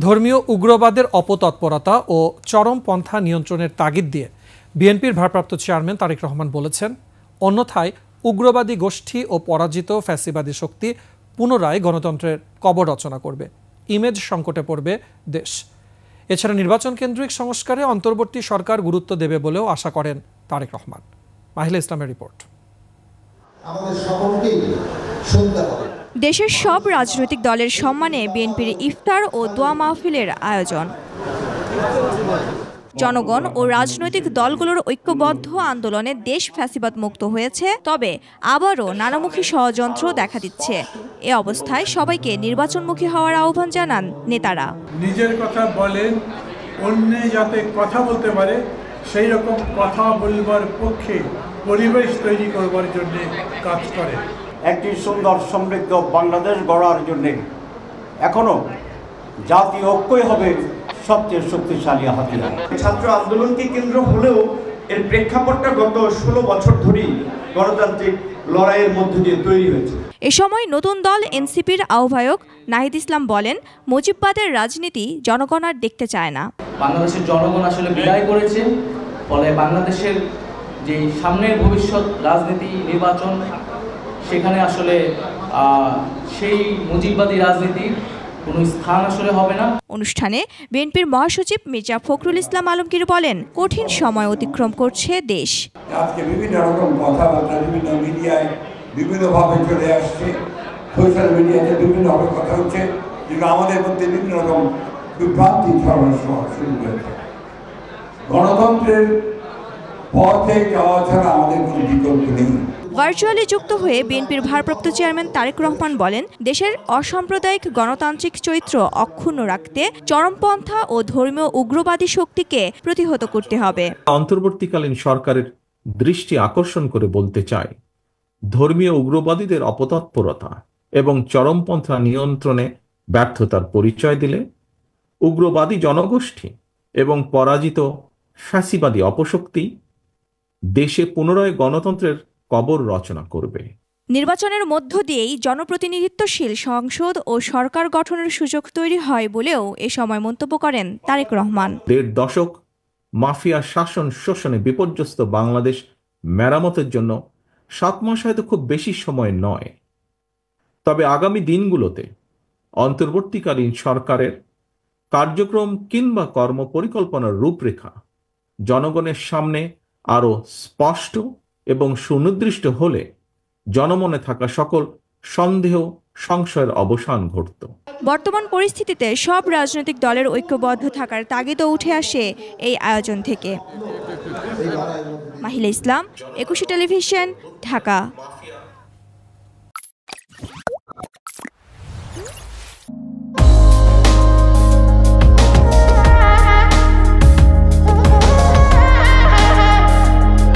ধর্মীয় উগ্রবাদের অপতৎপরতা ও চরমপন্থা নিয়ন্ত্রণের তাগিদ দিয়ে বিএনপির ভারপ্রাপ্ত চেয়ারম্যান তারেক রহমান বলেছেন, অন্যথায় উগ্রবাদী গোষ্ঠী ও পরাজিত ফ্যাসিবাদী শক্তি পুনরায় গণতন্ত্রের কবর রচনা করবে, ইমেজ সংকটে পড়বে দেশ। এছাড়া নির্বাচন কেন্দ্রিক সংস্কারে অন্তর্বর্তী সরকার গুরুত্ব দেবে বলেও আশা করেন তারেক রহমান। মাহিলা ইসলামের রিপোর্ট। দেশের সব রাজনৈতিক দলের সম্মানে বিএনপির ইফতার ও দোয়া মাহফিলের আয়োজন। জনগণ ও রাজনৈতিক দলগুলোর ঐক্যবদ্ধ আন্দোলনে দেশ ফ্যাসিবাদ মুক্ত হয়েছে, তবে আবারও নানামুখী ষড়যন্ত্র দেখা দিচ্ছে। এ অবস্থায় সবাইকে নির্বাচনমুখী হওয়ার আহ্বান জানান নেতারা। নিজের কথা বলেন, অন্য যাতে কথা বলতে পারে সেই রকম কথা বলবার পক্ষে পরিবেশ তৈরি করবার জন্য কাজ করে। একটি সুন্দর সমৃদ্ধ বাংলাদেশ গড়ার জন্য এখনো জাতীয় ঐক্যই হবে সবচেয়ে শক্তিশালী হাতিয়ার। ছাত্র আন্দোলনকে কেন্দ্র হলেও এর প্রেক্ষাপটটা গত 16 বছর ধরেই গণতান্ত্রিক লড়াইয়ের মধ্য দিয়ে তৈরি হয়েছে। এ সময় নতুন দল এনসিপির আহ্বায়ক নাহিদ ইসলাম বলেন, মুজিববাদের রাজনীতি জনগণ আর দেখতে চায় না। বাংলাদেশের জনগণ আসলে বিদায় করেছে, ফলে বাংলাদেশের যে সামনের ভবিষ্যৎ রাজনীতি নির্বাচন, সেখানে আসলে সেই মুজিববাদী রাজনীতির কোনো স্থান আসলে হবে না। অনুষ্ঠানে বিএনপির মহাসচিব মির্জা ফখরুল ইসলাম আলমগীর বলেন, কঠিন সময় অতিক্রম করছে দেশ। আজকে বিভিন্ন রকম কথাবার্তা বিভিন্ন মিডিয়ায় বিভিন্নভাবে চলে আসছে, সোশ্যাল মিডিয়াতে বিভিন্নভাবে কথা হচ্ছে, যেগুলো আমাদের মধ্যে বিভিন্ন রকম বিভ্রান্তি ছড়ানো শুরু হয়েছে। গণতন্ত্রের পথে যাওয়া ছাড়া আমাদের কোনো বিকল্প নেই। ভার্চুয়ালি যুক্ত হয়ে বিএনপির ভারপ্রাপ্ত চেয়ারম্যান তারেক রহমান বলেন, দেশের অসাম্প্রদায়িক গণতান্ত্রিক চরিত্র অক্ষুণ্ণ রাখতে চরমপন্থা ও ধর্মীয় উগ্রবাদী শক্তিকে প্রতিহত করতে হবে। অন্তর্বর্তীকালীন সরকারের দৃষ্টি আকর্ষণ করে বলতে চাই, ধর্মীয় উগ্রবাদীদের অপতৎপরতা এবং চরমপন্থা নিয়ন্ত্রণে ব্যর্থতার পরিচয় দিলে উগ্রবাদী জনগোষ্ঠী এবং পরাজিত ফ্যাসিবাদী অপশক্তি দেশে পুনরায় গণতন্ত্রের কবর রচনা করবে। নির্বাচনের মধ্য দিয়েই জনপ্রতিনিধিত্বশীল সংসদ ও সরকার গঠনের সুযোগ তৈরি হয় বলেও এ সময় মন্তব্য করেন তারেক রহমান। 1.5 দশক মাফিয়া শাসন শোষণে বিপর্যস্ত বাংলাদেশ মেরামতের জন্য 7 মাস হয়তো খুব বেশি সময় নয়, তবে আগামী দিনগুলোতে অন্তর্বর্তীকালীন সরকারের কার্যক্রম কিংবা কর্মপরিকল্পনার রূপরেখা জনগণের সামনে আরও স্পষ্ট এবং সুনির্দিষ্ট হলে জনমনে থাকা সকল সন্দেহ সংশয়ের অবসান ঘটত। বর্তমান পরিস্থিতিতে সব রাজনৈতিক দলের ঐক্যবদ্ধ থাকার তাগিদও উঠে আসে এই আয়োজন থেকে। মাহিলা ইসলাম, 21 টেলিভিশন, ঢাকা।